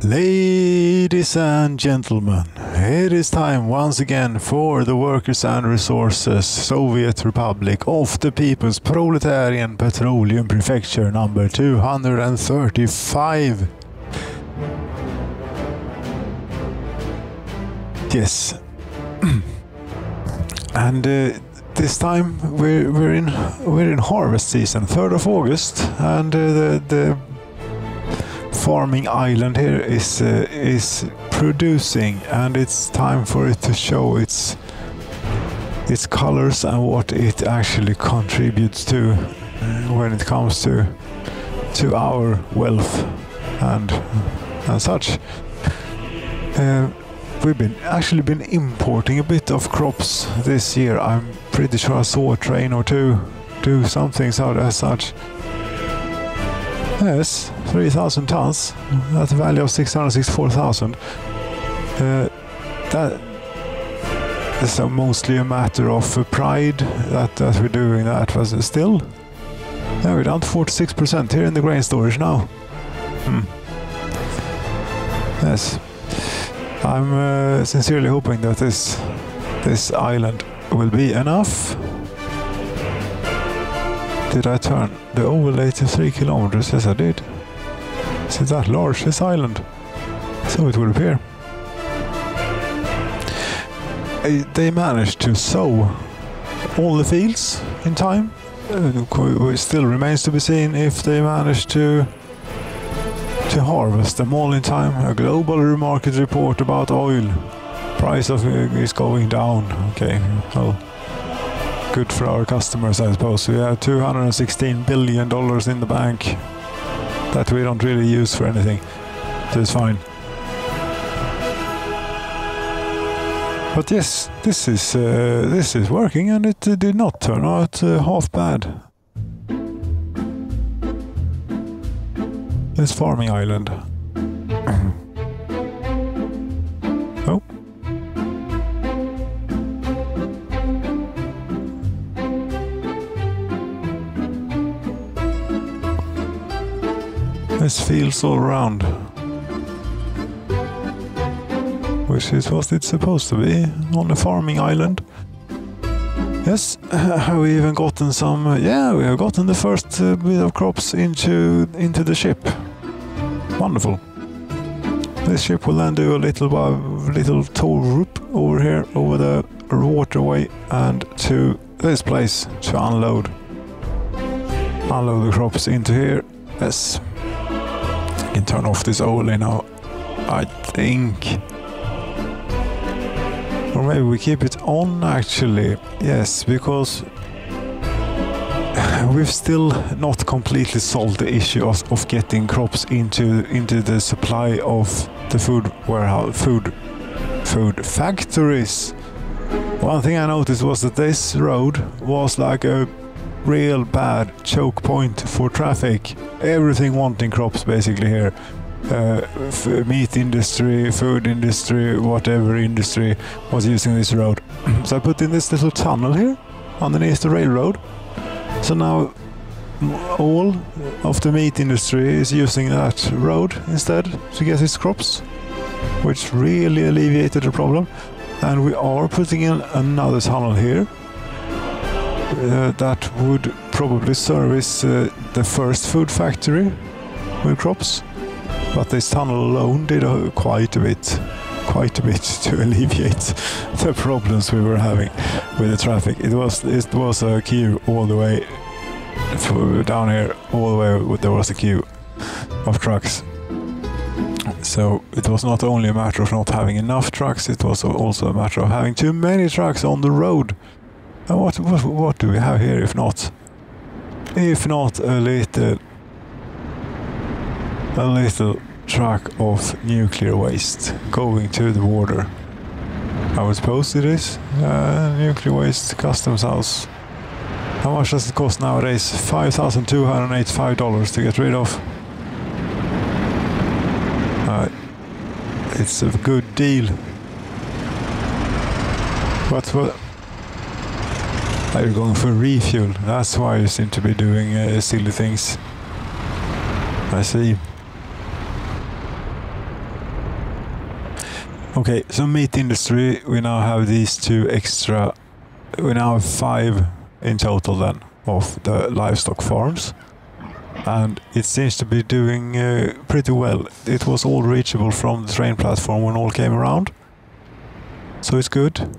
Ladies and gentlemen, it is time once again for the Workers and Resources Soviet Republic of the People's Proletarian Petroleum Prefecture number 235. Yes. And this time we're in harvest season, 3rd of August, and the farming island here is producing, and it's time for it to show its colors and what it actually contributes to when it comes to our wealth and such. We've actually been importing a bit of crops this year. I'm pretty sure I saw a train or two do something as such. Yes, 3,000 tons at a value of 664,000. That is mostly a matter of pride that we're doing that, but still, yeah, we're down to 46% here in the grain storage now. Yes, I'm sincerely hoping that this island will be enough. Did I turn the overlay to 3 kilometers? Yes, I did. Is it that large, this island? So it would appear. They managed to sow all the fields in time. It still remains to be seen if they managed to harvest them all in time. A global market report about oil. Price is going down. Okay, well, good for our customers, I suppose. We have $216 billion in the bank that we don't really use for anything. So it's fine. But yes, this is working, and it did not turn out half bad. This farming island. Oh. There's fields all around, which is what it's supposed to be on a farming island. Yes, we even gotten some. Yeah, we have gotten the first bit of crops into the ship. Wonderful. This ship will then do a little tow route over here, over the waterway, and to this place to unload the crops into here. Yes. I can turn off this overlay now, I think. Or maybe we keep it on actually. Yes, because we've still not completely solved the issue of getting crops into the supply of the food factories. One thing I noticed was that this road was like a real bad choke point for traffic. Everything wanting crops basically here. Meat industry, food industry, whatever industry was using this road. So I put in this little tunnel here underneath the railroad. So now all of the meat industry is using that road instead to get its crops, which really alleviated the problem. And we are putting in another tunnel here that would probably service the first food factory with crops. But this tunnel alone did quite a bit to alleviate the problems we were having with the traffic. It was a queue all the way down here, all the way. There was a queue of trucks. So it was not only a matter of not having enough trucks, it was also a matter of having too many trucks on the road. And what do we have here if not a little truck of nuclear waste going to the border? I suppose it is nuclear waste customs house. How much does it cost nowadays? $5,285 to get rid of. It's a good deal. But what? Are you going for refuel? That's why you seem to be doing silly things. I see. Okay, so meat industry, we now have these 2 extra. We now have 5 in total then of the livestock farms. And it seems to be doing pretty well. It was all reachable from the train platform when all came around. So it's good.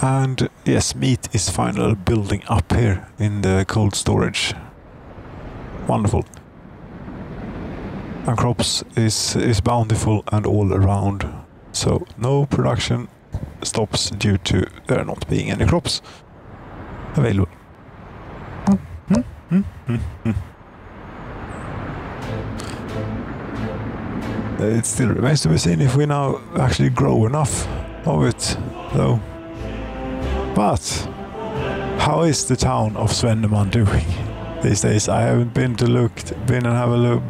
And yes, meat is finally building up here in the cold storage. Wonderful. And crops is bountiful and all around. So no production stops due to there not being any crops available. It still remains to be seen if we now actually grow enough of it, though. But how is the town of Svenneman doing these days? I haven't been to have a look.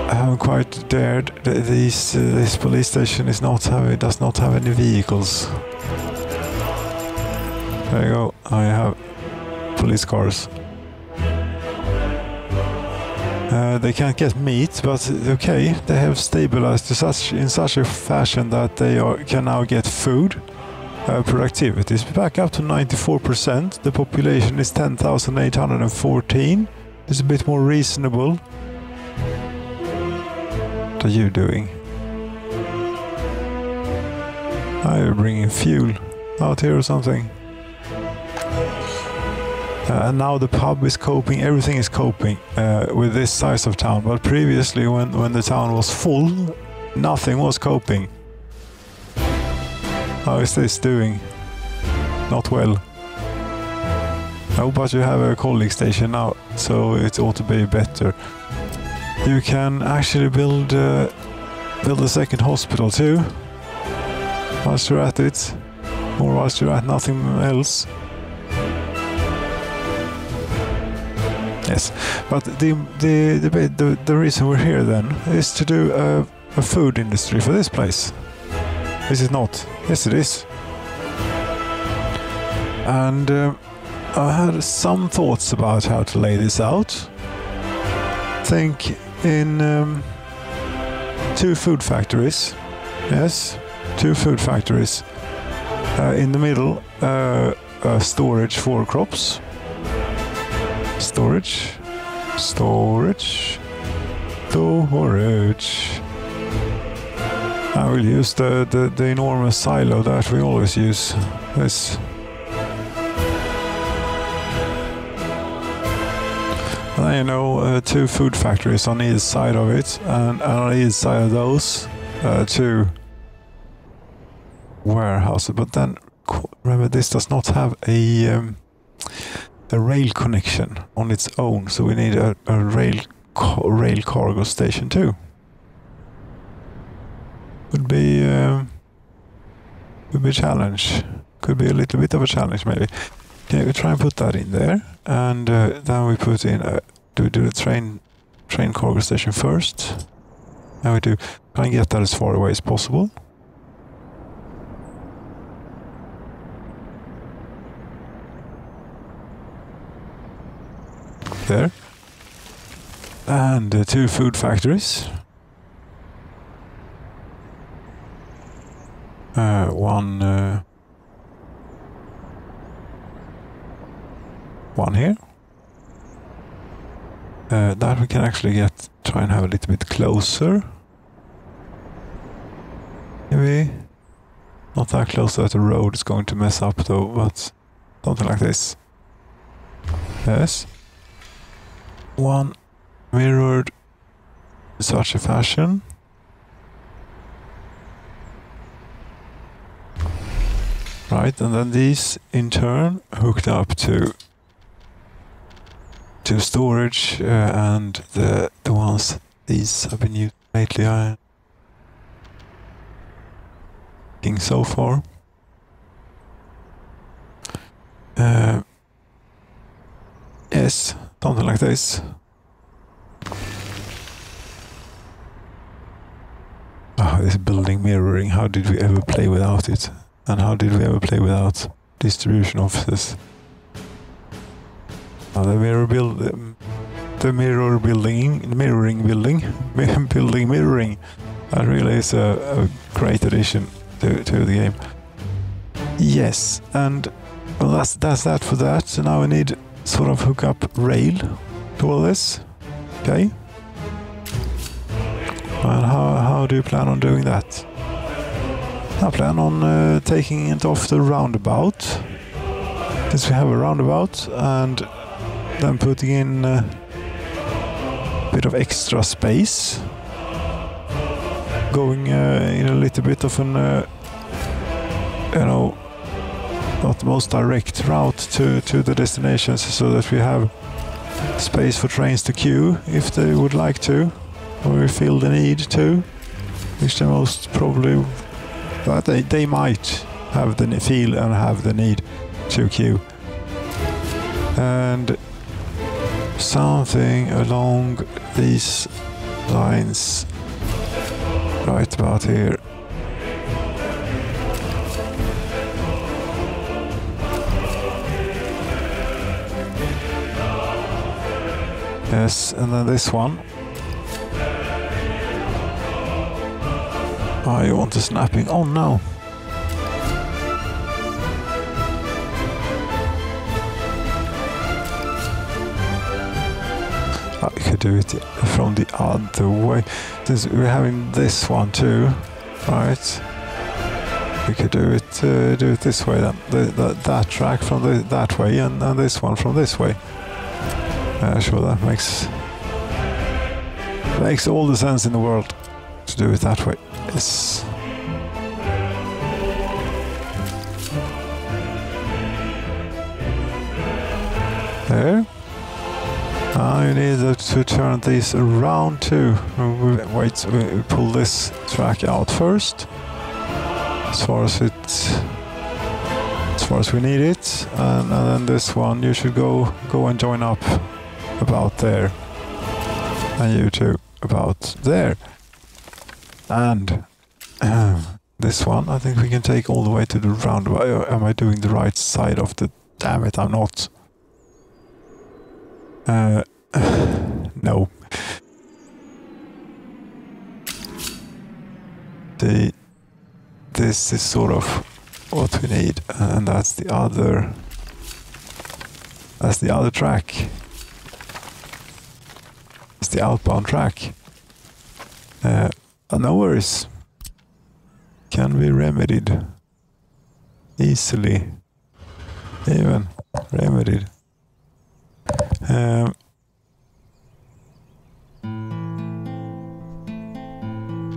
I haven't quite dared. This police station does not have any vehicles. There you go. I have police cars. They can't get meat, but okay, they have stabilized in such a fashion that they can now get food. Productivity is back up to 94%. The population is 10,814. It's a bit more reasonable. What are you doing? Are you bringing fuel out here or something? And now the pub is coping, everything is coping with this size of town. But previously, when the town was full, nothing was coping. How is this doing? Not well. Oh, but you have a colleague station now, so it ought to be better. You can actually build a second hospital too, whilst you're at it, or whilst you're at nothing else. Yes, but the reason we're here then is to do a food industry for this place. Is it not? Yes, it is. And I had some thoughts about how to lay this out. Think in 2 food factories. Yes, 2 food factories. In the middle, storage for crops. Storage. I will use the enormous silo that we always use. This. And you know, 2 food factories on either side of it, and on either side of those, 2 warehouses. But then, remember, this does not have a rail connection on its own, so we need a rail cargo station too. Could be a challenge. Could be a little bit of a challenge, maybe. Okay, we try and put that in there, and then we put in do we do the train cargo station first? And we do try and get that as far away as possible. There. And 2 food factories. One here. That we can actually try and have a little bit closer. Maybe not that close that the road is going to mess up though, but something like this. Yes. One mirrored in such a fashion. Right, and then these in turn hooked up to storage, and the ones these have been used lately are working so far. Yes, something like this. This building mirroring, how did we ever play without it? And how did we ever play without distribution offices? The the mirroring building. Building mirroring. That really is a great addition to the game. Yes, and well, that's that for that. So now we need sort of hook up rail to all this. Okay. And how do you plan on doing that? I plan on taking it off the roundabout, since we have a roundabout, and then putting in a bit of extra space, going in a little bit of an, you know, not the most direct route to the destinations, so that we have space for trains to queue if they would like to, or we feel the need to, which they most probably, but they might have the feel and have the need to queue. And something along these lines right about here. Yes, and then this one. Oh, you want the snapping? Oh no! Oh, you could do it from the other way. Since we're having this one too, right? We could do it this way then. That track from that way, and this one from this way. Sure, that makes all the sense in the world to do it that way. Yes. There. Now you need to turn these around too. Wait, we pull this track out first, as far as we need it, and then this one you should go and join up about there, and you two about there, and this one I think we can take all the way to the roundabout. Am I doing the right side of the? Damn it, I'm not. No. This is sort of what we need, and that's the other track. It's the outbound track. No worries. Can be remedied easily. Even remedied.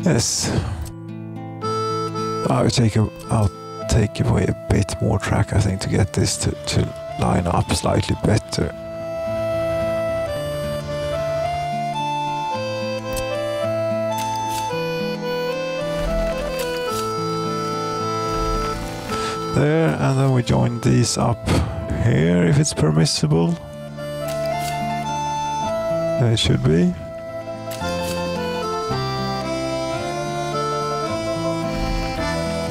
Yes. I'll take away a bit more track, I think, to get this to line up slightly better. There, and then we join these up here if it's permissible. It should be.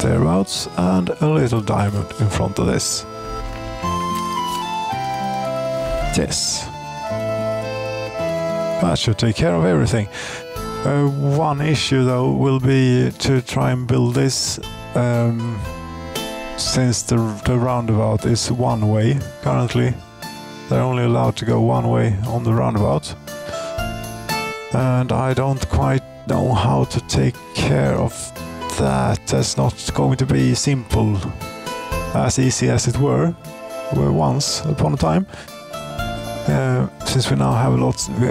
Thereabouts, and a little diamond in front of this. Yes. That should take care of everything. One issue though will be to try and build this, since the roundabout is one way currently. They're only allowed to go one way on the roundabout. And I don't quite know how to take care of that. That's not going to be simple, as easy as it were once upon a time. Since we now have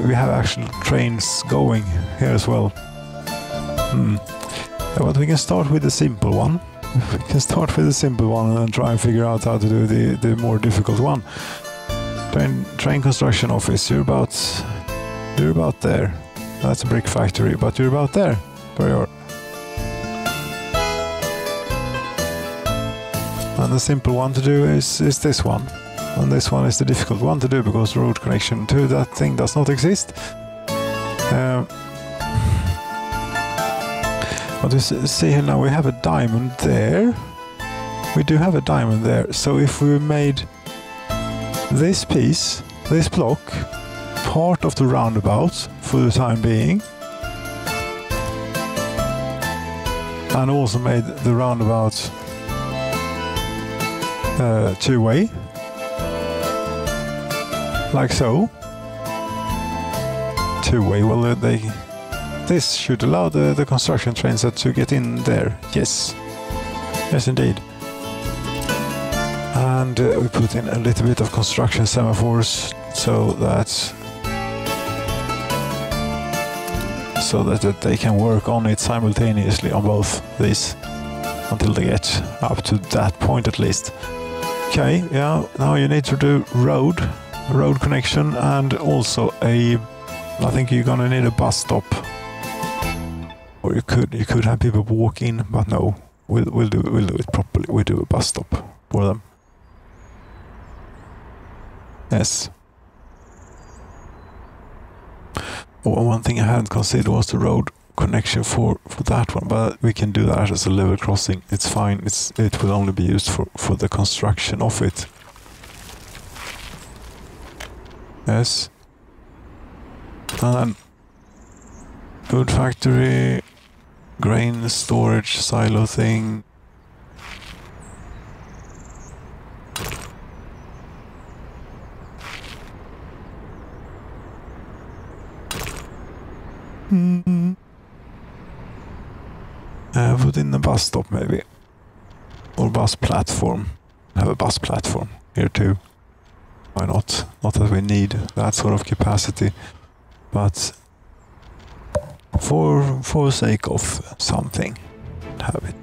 we have actual trains going here as well. But we can start with the simple one. We can start with the simple one and then try and figure out how to do the more difficult one. Train construction office. You're about there. That's a brick factory, but you're about there. There you are. And the simple one to do is this one. And this one is the difficult one to do because the road connection to that thing does not exist. But you see here now we have a diamond there. We do have a diamond there. So if we made this piece, this block, part of the roundabout for the time being. And also made the roundabout two-way. Like so. Two-way, well this should allow the construction trains to get in there. Yes. Yes indeed. And we put in a little bit of construction semaphores so that they can work on it simultaneously on both these until they get up to that point at least. Okay, yeah, now you need to do road connection and also I think you're gonna need a bus stop. Or you could have people walk in, but no, we'll do it properly. We do a bus stop for them. Yes. Oh, one thing I hadn't considered was the road connection for that one, but we can do that as a level crossing. It's fine. It will only be used for the construction of it. Yes. And then food factory, grain storage silo thing. Put in the bus stop maybe. Or bus platform. Have a bus platform here too. Why not? Not that we need that sort of capacity, but for sake of something, have it.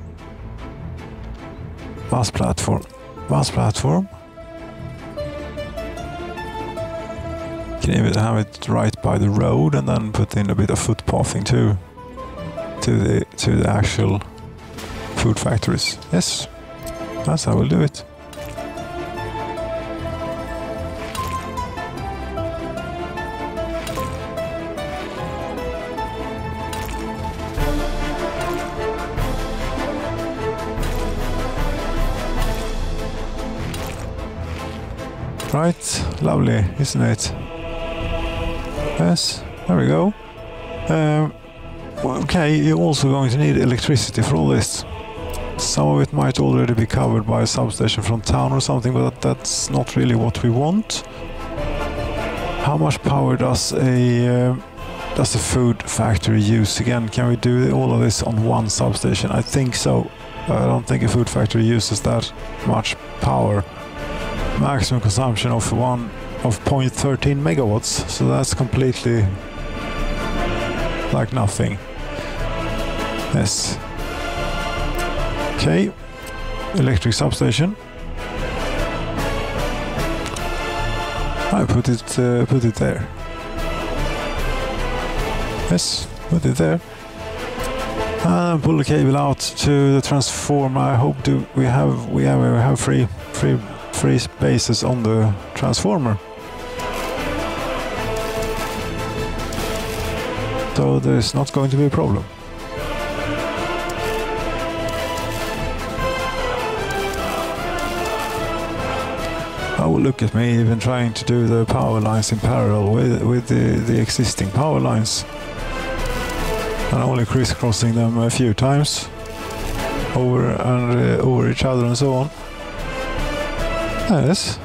Bus platform. Bus platform. Can even have it right by the road and then put in a bit of footpathing too to the actual food factories. Yes, that's how we'll do it. Right, lovely, isn't it? Yes, there we go. Okay, you're also going to need electricity for all this. Some of it might already be covered by a substation from town or something, but that's not really what we want. How much power does a food factory use? Again, can we do all of this on one substation? I think so. I don't think a food factory uses that much power. Maximum consumption of 0.13 megawatts, so that's completely like nothing. Yes. Okay. Electric substation. I put it there. Yes, put it there. And pull the cable out to the transformer. I hope we have free spaces on the transformer. So there's not going to be a problem. Oh, look at me, even trying to do the power lines in parallel with the existing power lines. And only crisscrossing them a few times over each other and so on. Yes.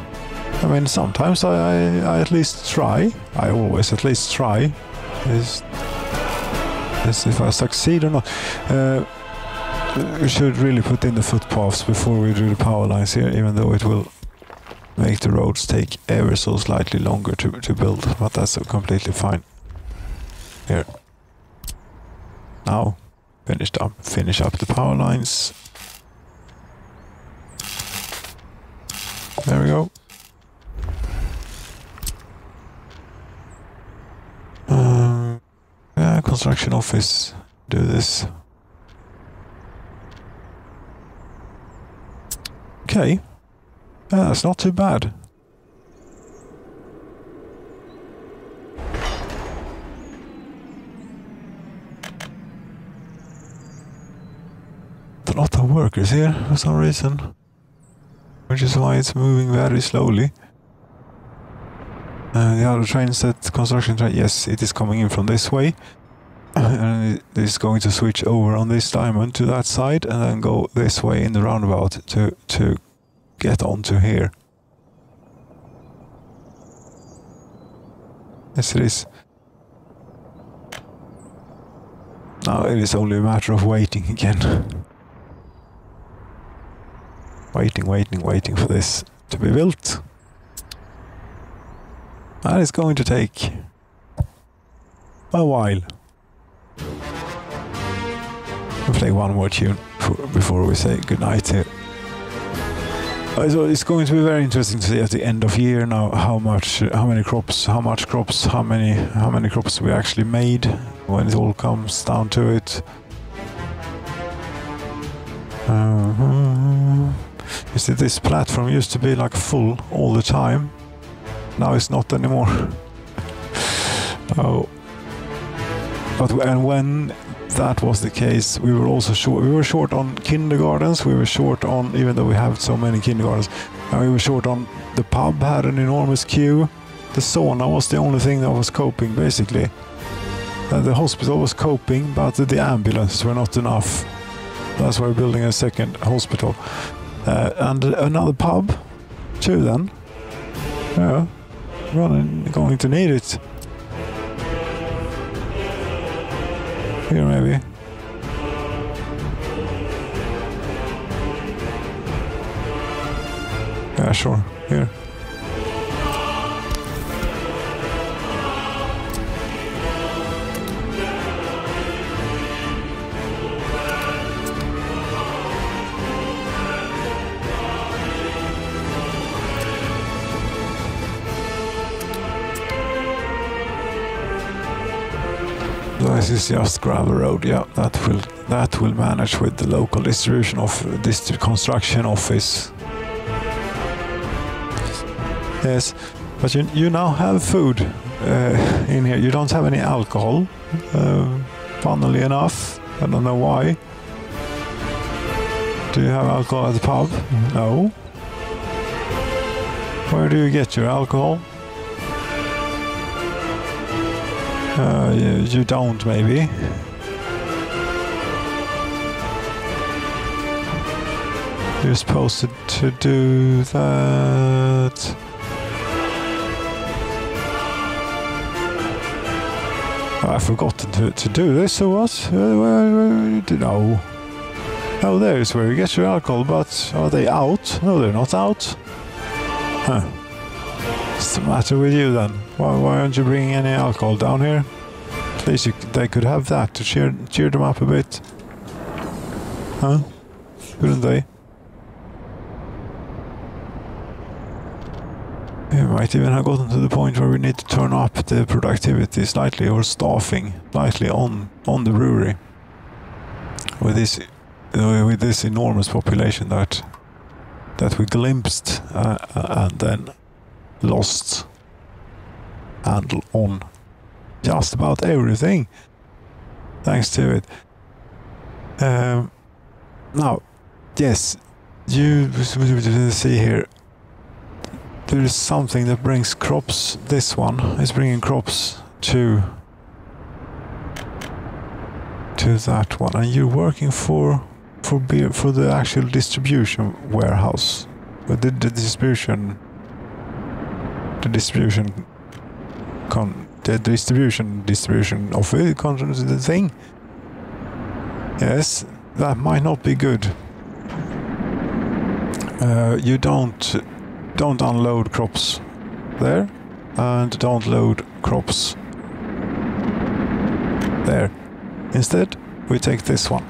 I mean, sometimes I at least try. I always at least try. Is if I succeed or not. We should really put in the footpaths before we do the power lines here, even though it will make the roads take ever so slightly longer to build, but that's completely fine. Here. Now, finish up the power lines. There we go. Yeah, construction office, do this. Okay. Yeah, that's not too bad. A lot of workers here for some reason, which is why it's moving very slowly. The other train set, construction train, yes, it is coming in from this way. And it is going to switch over on this diamond to that side and then go this way in the roundabout to get onto here. Yes, it is. Now it is only a matter of waiting again. Waiting for this to be built. And it's going to take a while. We'll play one more tune before we say goodnight here. So it's going to be very interesting to see at the end of year now how many crops we actually made when it all comes down to it. You see, this platform used to be like full all the time. Now it's not anymore. Oh. And when that was the case, we were also short. We were short on kindergartens. We were short on, even though we have so many kindergartens, and we were short on the pub had an enormous queue. The sauna was the only thing that was coping, basically. The hospital was coping, but the ambulances were not enough. That's why we're building a second hospital. And another pub, too, then. Yeah, going to need it. Here, maybe. Yeah, sure. Here. This is just gravel road. Yeah, that will manage with the local distribution of this construction office. Yes, but you now have food in here. You don't have any alcohol. Funnily enough, I don't know why. Do you have alcohol at the pub? No. Where do you get your alcohol? You don't, maybe. You're supposed to do that. I've forgotten to do this, or what? No. Oh, there's where you get your alcohol, but are they out? No, they're not out. Huh. What's the matter with you then? Why aren't you bringing any alcohol down here? At least they could have that to cheer them up a bit. Huh? Couldn't they? We might even have gotten to the point where we need to turn up the productivity slightly, or staffing slightly on the brewery. With this enormous population that we glimpsed and then lost handle on just about everything thanks to it. Now, yes, you see here, there is something that brings crops. This one is bringing crops to that one, and you're working for beer, for the actual distribution warehouse, with the distribution of it, the thing. Yes, that might not be good. You don't unload crops there, and don't load crops there. Instead, we take this one.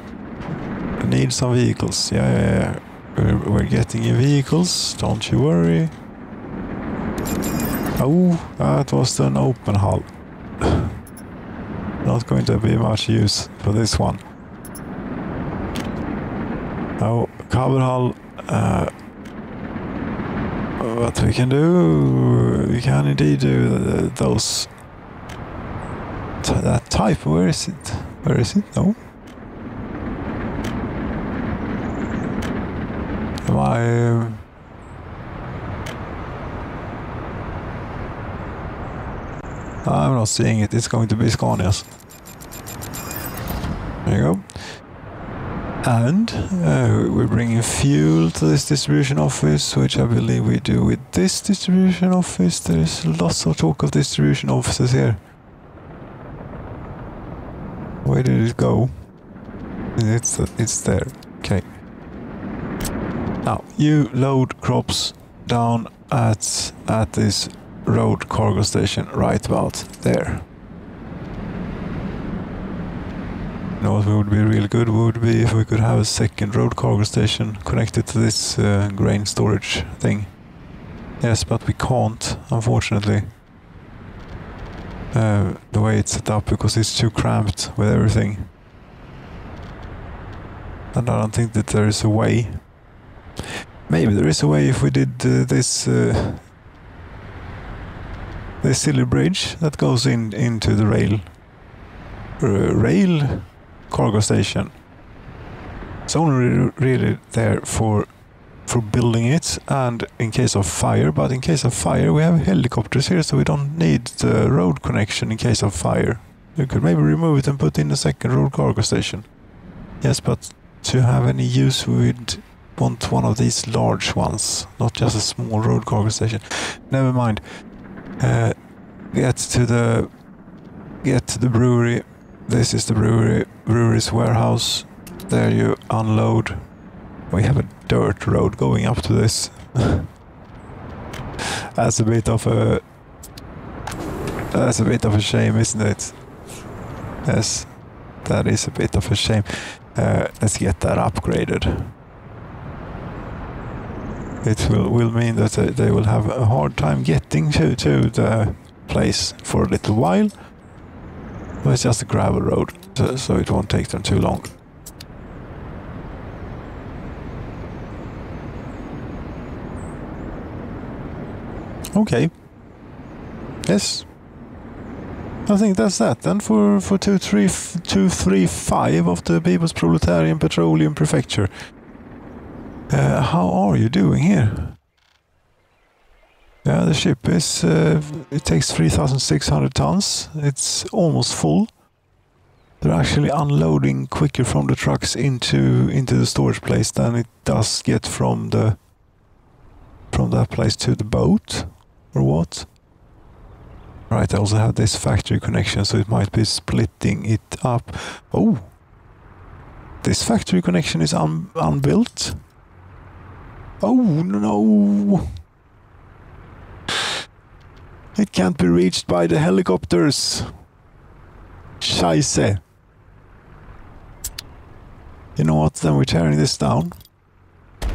We need some vehicles. Yeah. We're getting in vehicles, don't you worry. Oh, that was an open hull. Not going to be much use for this one. Oh, cover hull. What we can do, we can indeed do those. That type. Where is it? Where is it? No. Am I? I'm not seeing it. It's going to be Scanias. There you go. And we're bringing fuel to this distribution office, which I believe we do with this distribution office. There is lots of talk of distribution offices here. Where did it go? It's there. Okay. Now you load crops down at this road cargo station right about there. You know what would be really good would be if we could have a second road cargo station connected to this grain storage thing. Yes, but we can't, unfortunately. The way it's set up, because it's too cramped with everything. And I don't think that there is a way. Maybe there is a way if we did this silly bridge that goes into the rail cargo station. It's only really there for building it and in case of fire, but in case of fire we have helicopters here, so we don't need the road connection in case of fire. We could maybe remove it and put in a second road cargo station. Yes, but to have any use we would want one of these large ones, not just a small road cargo station. Never mind. Get to the brewery. This is the brewery's warehouse. There you unload. We have a dirt road going up to this. That's a bit of a shame, isn't it? Yes, that is a bit of a shame. Let's get that upgraded. It will mean that they will have a hard time getting to the place for a little while. But it's just a gravel road, so it won't take them too long. Okay. Yes. I think that's that then for 235 of the People's Proletarian Petroleum Prefecture. How are you doing here? Yeah, the ship is, it takes 3,600 tons. It's almost full. They're actually unloading quicker from the trucks into the storage place than it does get from that place to the boat. Or what? Right, I also have this factory connection, so it might be splitting it up. Oh! This factory connection is unbuilt. Oh no! It can't be reached by the helicopters. Scheisse. You know what, then we're tearing this down.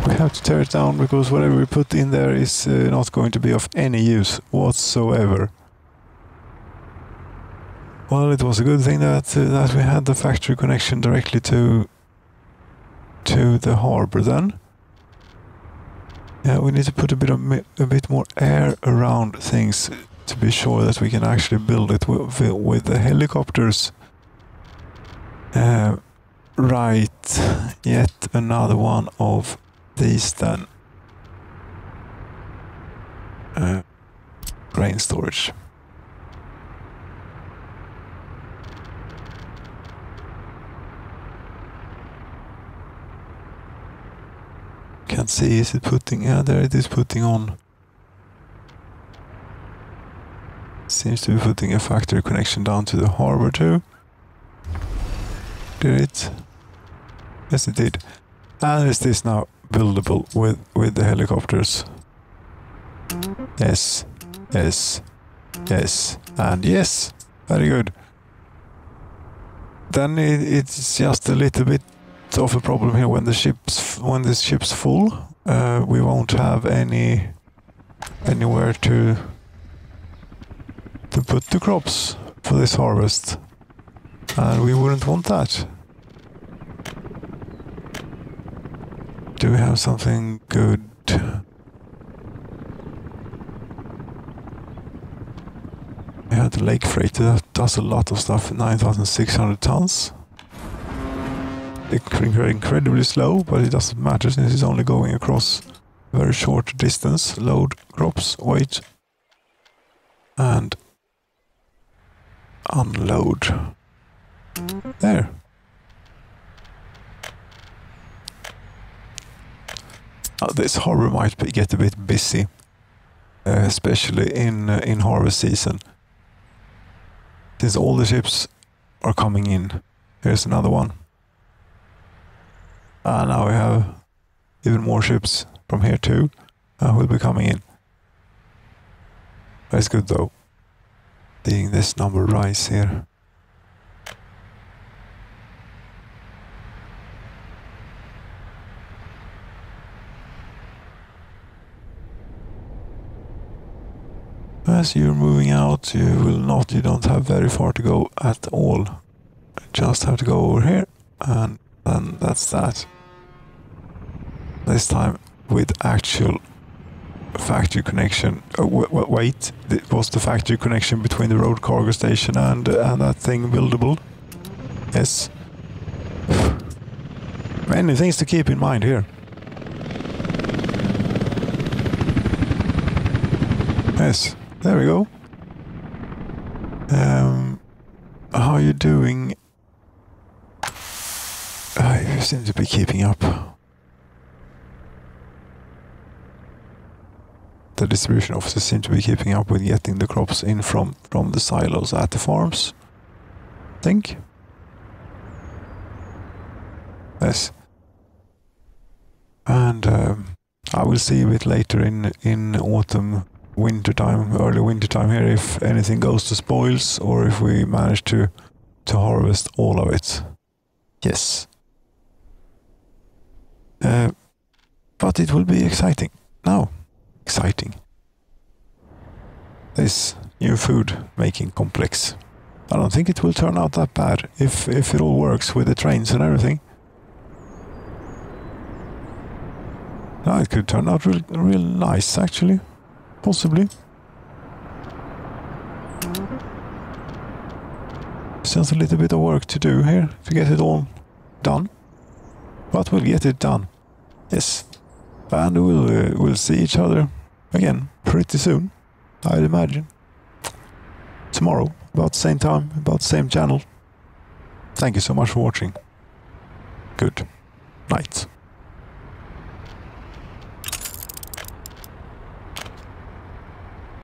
We have to tear it down because whatever we put in there is not going to be of any use whatsoever. Well, it was a good thing that we had the factory connection directly to the harbor then. Yeah, we need to put a bit more air around things to be sure that we can actually build it with the helicopters. Right, yet another one of these then. Grain storage. Can't see, is it putting, yeah, there it is putting on. Seems to be putting a factory connection down to the harbor too. Did it? Yes it did. And is this now buildable with the helicopters? Yes, yes, yes, and yes. Very good. Then it's just a little bit of a problem here when the ship's full. We won't have anywhere to put the crops for this harvest, and we wouldn't want that. Do we have something good? We have the lake freighter that does a lot of stuff, 9,600 tons. It's incredibly slow, but it doesn't matter since it's only going across a very short distance. Load crops, wait, and unload. There. This harbor might get a bit busy, especially in harvest season, since all the ships are coming in. Here's another one. And now we have even more ships from here too will be coming in. That's good though, seeing this number rise here. As you're moving out, you don't have very far to go at all. Just have to go over here, and that's that. This time with actual factory connection. Wait, it was the factory connection between the road cargo station and that thing buildable? Yes. Many things to keep in mind here. Yes, there we go. How are you doing? You seem to be keeping up. The distribution officers seem to be keeping up with getting the crops in from the silos at the farms, I think. Yes. And I will see a bit later in autumn, wintertime, early wintertime here, if anything goes to spoils or if we manage to harvest all of it. Yes. But it will be exciting. Now, exciting. This new food making complex. I don't think it will turn out that bad if it all works with the trains and everything. No, it could turn out real nice actually. Possibly. Still a little bit of work to do here to get it all done. But we'll get it done. Yes. And we'll see each other again pretty soon, I'd imagine. Tomorrow, about the same time, about the same channel. Thank you so much for watching. Good night.